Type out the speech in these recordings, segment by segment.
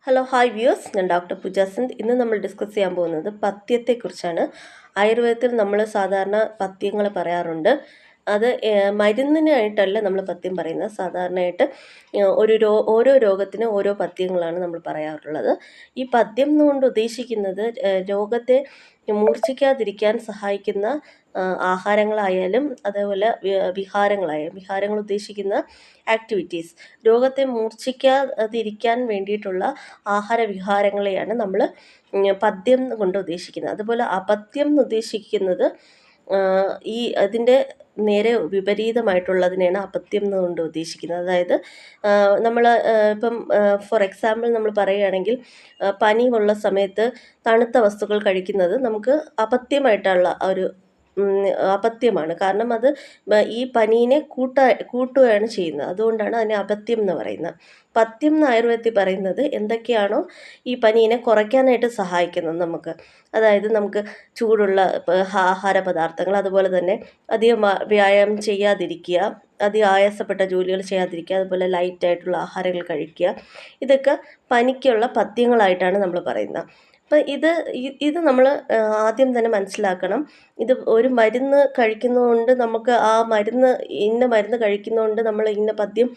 Hello hi views, ഞാൻ doctor പൂജ സിന്ധ്. ഇന്ന് നമ്മൾ ഡിസ്കസ് ചെയ്യാൻ പോകുന്നത് പഥ്യത്തെക്കുറിച്ചാണ്. ആയുർവേദത്തിൽ നമ്മൾ സാധാരണ പഥ്യങ്ങൾ പറയാറുണ്ട്. അത് മരുന്നിനായിട്ടല്ല നമ്മൾ പഥ്യം പറയുന്നത്. സാധാരണയായിട്ട് ഓരോ രോഗത്തിന് ഓരോ പഥ്യങ്ങളാണ് നമ്മൾ പറയാറുള്ളത്. ഈ പഥ്യം എന്നുകൊണ്ട് ഉദ്ദേശിക്കുന്നത് രോഗത്തെ മൂർച്ഛിക്കാതിരിക്കാൻ സഹായിക്കുന്ന ആഹാരങ്ങളായാലും അതേപോലെ വിഹാരങ്ങൾ ഉദ്ദേശിക്കുന്ന ആക്ടിവിറ്റീസ്, രോഗത്തെ മൂർച്ഛിക്കാതിരിക്കാൻ വേണ്ടിയിട്ടുള്ള ആഹാര വിഹാരങ്ങളെയാണ് നമ്മൾ പഥ്യം കൊണ്ട് ഉദ്ദേശിക്കുന്നത്. അതുപോലെ അപഥ്യം എന്ന് ഉദ്ദേശിക്കുന്നത് അതിൻ്റെ നേരെ വിപരീതമായിട്ടുള്ളതിനെയാണ് അപഥ്യം എന്നുകൊണ്ട് ഉദ്ദേശിക്കുന്നത്. അതായത് നമ്മൾ ഇപ്പം ഫോർ എക്സാമ്പിൾ നമ്മൾ പറയുകയാണെങ്കിൽ പനി ഉള്ള സമയത്ത് തണുത്ത വസ്തുക്കൾ കഴിക്കുന്നത് നമുക്ക് അപഥ്യമായിട്ടുള്ള ഒരു അപഥ്യമാണ്. കാരണം അത് ഈ പനീനെ കൂട്ടുകയാണ് ചെയ്യുന്നത്. അതുകൊണ്ടാണ് അതിനെ അപഥ്യം എന്ന് പറയുന്നത്. പഥ്യം എന്ന് ആയുർവേദത്തിൽ പറയുന്നത് എന്തൊക്കെയാണോ ഈ പനീനെ കുറയ്ക്കാനായിട്ട് സഹായിക്കുന്നത് നമുക്ക്. അതായത് നമുക്ക് ചൂടുള്ള ആഹാര പദാർത്ഥങ്ങൾ, അതുപോലെ തന്നെ അധികം വ്യായാമം ചെയ്യാതിരിക്കുക, അധികം ആയാസപ്പെട്ട ജോലികൾ ചെയ്യാതിരിക്കുക, അതുപോലെ ലൈറ്റായിട്ടുള്ള ആഹാരങ്ങൾ കഴിക്കുക. ഇതൊക്കെ പനിക്കുള്ള പഥ്യങ്ങളായിട്ടാണ് നമ്മൾ പറയുന്നത്. അപ്പം ഇത് നമ്മൾ ആദ്യം തന്നെ മനസ്സിലാക്കണം. ഇത് ഒരു മരുന്ന് കഴിക്കുന്നതുകൊണ്ട് നമുക്ക് ഇന്ന മരുന്ന് കഴിക്കുന്നതുകൊണ്ട് നമ്മൾ ഇന്ന പഥ്യം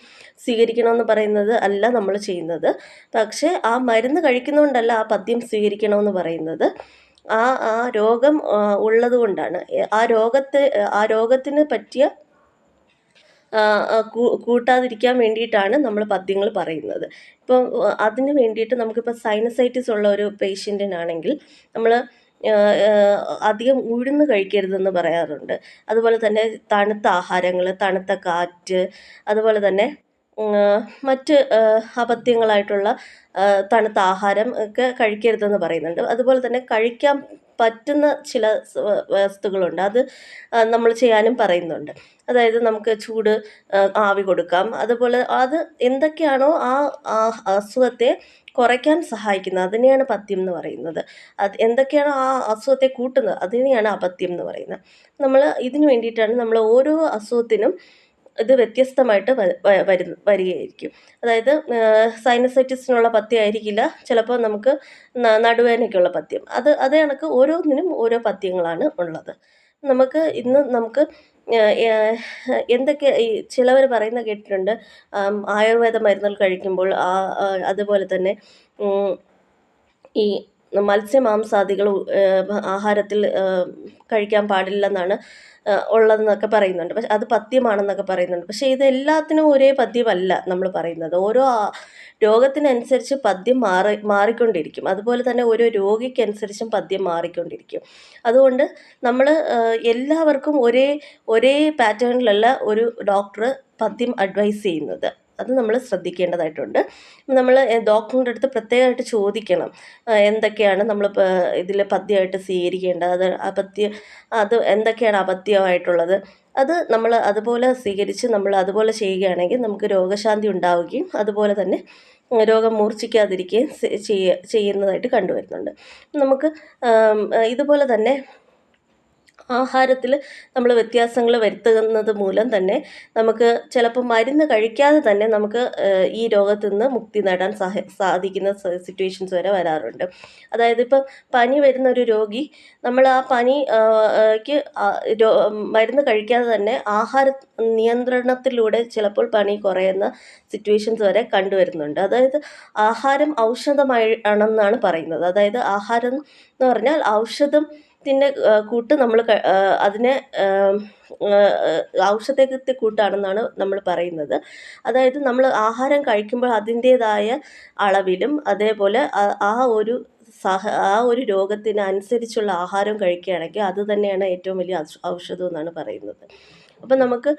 സ്വീകരിക്കണമെന്ന് പറയുന്നത് അല്ല നമ്മൾ ചെയ്യുന്നത്. പക്ഷേ ആ മരുന്ന് കഴിക്കുന്നതുകൊണ്ടല്ല ആ പഥ്യം സ്വീകരിക്കണമെന്ന് പറയുന്നത്. ആ രോഗം ഉള്ളത് കൊണ്ടാണ്. ആ രോഗത്തിന് പറ്റിയ കൂട്ടാതിരിക്കാൻ വേണ്ടിയിട്ടാണ് നമ്മൾ പഥ്യങ്ങൾ പറയുന്നത്. ഇപ്പം അതിന് വേണ്ടിയിട്ട് നമുക്കിപ്പോൾ സൈനസൈറ്റിസ് ഉള്ള ഒരു പേഷ്യൻറ്റിനാണെങ്കിൽ നമ്മൾ അധികം ഉഴുന്ന് കഴിക്കരുതെന്ന് പറയാറുണ്ട്. അതുപോലെ തന്നെ തണുത്ത ആഹാരങ്ങൾ, തണുത്ത കാറ്റ്, അതുപോലെ തന്നെ മറ്റ് അപഥ്യങ്ങളായിട്ടുള്ള തണുത്ത ആഹാരം ഒക്കെ കഴിക്കരുതെന്ന് പറയുന്നുണ്ട്. അതുപോലെ തന്നെ കഴിക്കാൻ പറ്റുന്ന ചില വസ്തുക്കളുണ്ട്, അത് നമ്മൾ ചെയ്യാനും പറയുന്നുണ്ട്. അതായത് നമുക്ക് ചൂട് ആവി കൊടുക്കാം. അതുപോലെ അത് എന്തൊക്കെയാണോ ആ അസുഖത്തെ കുറയ്ക്കാൻ സഹായിക്കുന്നത് അതിനെയാണ് പഥ്യം എന്ന് പറയുന്നത്. അത് എന്തൊക്കെയാണോ ആ അസുഖത്തെ കൂട്ടുന്നത് അതിനെയാണ് അപഥ്യം എന്ന് പറയുന്നത്. നമ്മൾ ഇതിന് വേണ്ടിയിട്ടാണ് നമ്മൾ ഓരോ അസുഖത്തിനും ഇത് വ്യത്യസ്തമായിട്ട് വരികയായിരിക്കും. അതായത് സൈനസൈറ്റിസിനുള്ള പഥ്യം ആയിരിക്കില്ല ചിലപ്പോൾ നമുക്ക് നടുവേദനയ്ക്കുള്ള പഥ്യം. അതേ കണക്ക് ഓരോന്നിനും ഓരോ പഥ്യങ്ങളാണ് ഉള്ളത്. നമുക്ക് എന്തൊക്കെ ഈ ചിലവർ പറയുന്ന കേട്ടിട്ടുണ്ട്, ആയുർവേദ മരുന്നുകൾ കഴിക്കുമ്പോൾ അതുപോലെ തന്നെ ഈ മത്സ്യമാംസാദികൾ ആഹാരത്തിൽ കഴിക്കാൻ പാടില്ലെന്നാണ് ഉള്ളതെന്നൊക്കെ പറയുന്നുണ്ട്. പക്ഷെ അത് പഥ്യമാണെന്നൊക്കെ പറയുന്നുണ്ട്. പക്ഷേ ഇതെല്ലാത്തിനും ഒരേ പഥ്യമല്ല നമ്മൾ പറയുന്നത്. ഓരോ രോഗത്തിനനുസരിച്ച് പഥ്യം മാറിക്കൊണ്ടിരിക്കും. അതുപോലെ തന്നെ ഓരോ രോഗിക്കനുസരിച്ചും പഥ്യം മാറിക്കൊണ്ടിരിക്കും. അതുകൊണ്ട് നമ്മൾ എല്ലാവർക്കും ഒരേ പാറ്റേണിലല്ല ഒരു ഡോക്ടർ പഥ്യം അഡ്വൈസ് ചെയ്യുന്നത്. അത് നമ്മൾ ശ്രദ്ധിക്കേണ്ടതായിട്ടുണ്ട്. നമ്മൾ ഡോക്ടറിൻ്റെ അടുത്ത് പ്രത്യേകമായിട്ട് ചോദിക്കണം എന്തൊക്കെയാണ് നമ്മൾ ഇതിൽ പഥ്യമായിട്ട് സ്വീകരിക്കേണ്ടത്, അത് എന്തൊക്കെയാണ് അപഥ്യമായിട്ടുള്ളത്. അത് നമ്മൾ അതുപോലെ സ്വീകരിച്ച് നമ്മൾ അതുപോലെ ചെയ്യുകയാണെങ്കിൽ നമുക്ക് രോഗശാന്തി ഉണ്ടാവുകയും അതുപോലെ തന്നെ രോഗം മൂർച്ഛിക്കാതിരിക്കുകയും ചെയ്യുന്നതായിട്ട് കണ്ടുവരുന്നുണ്ട്. നമുക്ക് ഇതുപോലെ തന്നെ ആഹാരത്തിൽ നമ്മൾ വ്യത്യാസങ്ങൾ വരുത്തുന്നത് മൂലം തന്നെ നമുക്ക് ചിലപ്പോൾ മരുന്ന് കഴിക്കാതെ തന്നെ നമുക്ക് ഈ രോഗത്തിൽ നിന്ന് മുക്തി നേടാൻ സാധിക്കുന്ന സിറ്റുവേഷൻസ് വരെ വരാറുണ്ട്. അതായത് ഇപ്പം പനി വരുന്ന ഒരു രോഗി, നമ്മൾ ആ പനിക്ക് മരുന്ന് കഴിക്കാതെ തന്നെ ആഹാര നിയന്ത്രണത്തിലൂടെ ചിലപ്പോൾ പനി കുറയുന്ന സിറ്റുവേഷൻസ് വരെ കണ്ടുവരുന്നുണ്ട്. അതായത് ആഹാരം ഔഷധമായി ആണെന്നാണ് പറയുന്നത്. അതായത് ആഹാരം എന്ന് പറഞ്ഞാൽ ഔഷധത്തിൻ്റെ കൂട്ട് നമ്മൾ അതിനെ ഔഷധത്തെ കൂട്ടാണെന്നാണ് നമ്മൾ പറയുന്നത്. അതായത് നമ്മൾ ആഹാരം കഴിക്കുമ്പോൾ അതിൻ്റേതായ അളവിലും അതേപോലെ ആ ഒരു രോഗത്തിന് അനുസരിച്ചുള്ള ആഹാരം കഴിക്കുകയാണെങ്കിൽ അത് തന്നെയാണ് ഏറ്റവും വലിയ ഔഷധം എന്നാണ് പറയുന്നത്. അപ്പം നമുക്ക്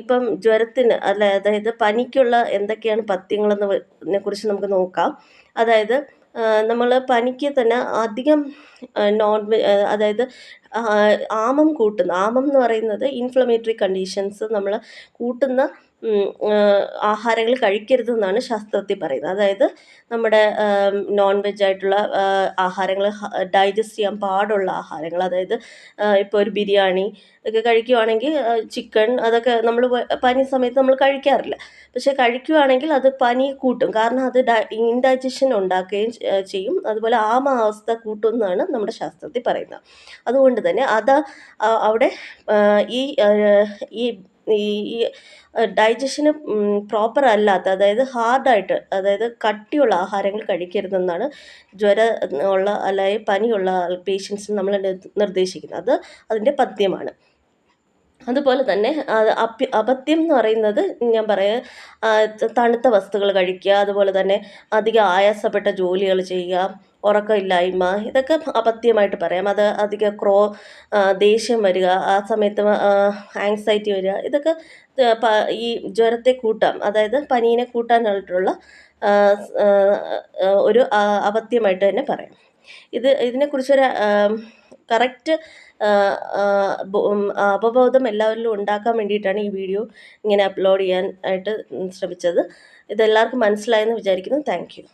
ഇപ്പം ജ്വരത്തിന് അതായത് പനിക്കുള്ള എന്തൊക്കെയാണ് പഥ്യങ്ങളെന്നതിനെ കുറിച്ച് നമുക്ക് നോക്കാം. അതായത് നമ്മൾ പനിക്ക് തന്നെ അധികം അതായത് ആമം എന്ന് പറയുന്നത് ഇൻഫ്ലമേറ്ററി കണ്ടീഷൻസ് നമ്മൾ കൂട്ടുന്ന ആഹാരങ്ങൾ കഴിക്കരുതെന്നാണ് ശാസ്ത്രത്തിൽ പറയുന്നത്. അതായത് നമ്മുടെ നോൺ വെജ് ആയിട്ടുള്ള ആഹാരങ്ങൾ ഡൈജസ്റ്റ് ചെയ്യാൻ പാടുള്ള ആഹാരങ്ങൾ, അതായത് ഇപ്പോൾ ഒരു ബിരിയാണി ഒക്കെ കഴിക്കുവാണെങ്കിൽ ചിക്കൻ അതൊക്കെ നമ്മൾ പനി സമയത്ത് നമ്മൾ കഴിക്കാറില്ല. പക്ഷേ കഴിക്കുവാണെങ്കിൽ അത് പനി കൂട്ടും. കാരണം അത് ഇൻഡൈജഷൻ ഉണ്ടാക്കുകയും ചെയ്യും. അതുപോലെ ആമാവസ്ഥ കൂട്ടുമെന്നാണ് നമ്മുടെ ശാസ്ത്രത്തിൽ പറയുന്നത്. അതുകൊണ്ട് തന്നെ അത് അവിടെ ഈ ഈ ഈ ഈ ഡൈജഷന് പ്രോപ്പർ അല്ലാത്ത, അതായത് ഹാർഡായിട്ട്, അതായത് കട്ടിയുള്ള ആഹാരങ്ങൾ കഴിക്കരുതെന്നാണ് ഉള്ള അല്ലെങ്കിൽ പനിയുള്ള പേഷ്യൻസിന് നമ്മൾ നിർദ്ദേശിക്കുന്നത്. അത് അതിൻ്റെ പഥ്യമാണ്. അതുപോലെ തന്നെ അപഥ്യം എന്ന് പറയുന്നത് ഞാൻ പറയാം, തണുത്ത വസ്തുക്കൾ കഴിക്കുക, അതുപോലെ തന്നെ അധികം ആയാസപ്പെട്ട ജോലികൾ ചെയ്യുക, ഉറക്കമില്ലായ്മ, ഇതൊക്കെ അപഥ്യമായിട്ട് പറയാം. അത് അധികം ദേഷ്യം വരിക, ആ സമയത്ത് ആങ്സൈറ്റി വരിക, ഇതൊക്കെ ഈ ജ്വരത്തെ കൂട്ടാം, അതായത് പനീനെ കൂട്ടാനായിട്ടുള്ള ഒരു അപഥ്യമായിട്ട് തന്നെ പറയാം. ഇതിനെക്കുറിച്ചൊരു കറക്റ്റ് അവബോധം എല്ലാവരിലും ഉണ്ടാക്കാൻ വേണ്ടിയിട്ടാണ് ഈ വീഡിയോ ഇങ്ങനെ അപ്ലോഡ് ചെയ്യാൻ ആയിട്ട് ശ്രമിച്ചത്. ഇതെല്ലാവർക്കും മനസ്സിലായെന്ന് വിചാരിക്കുന്നു. Thank you.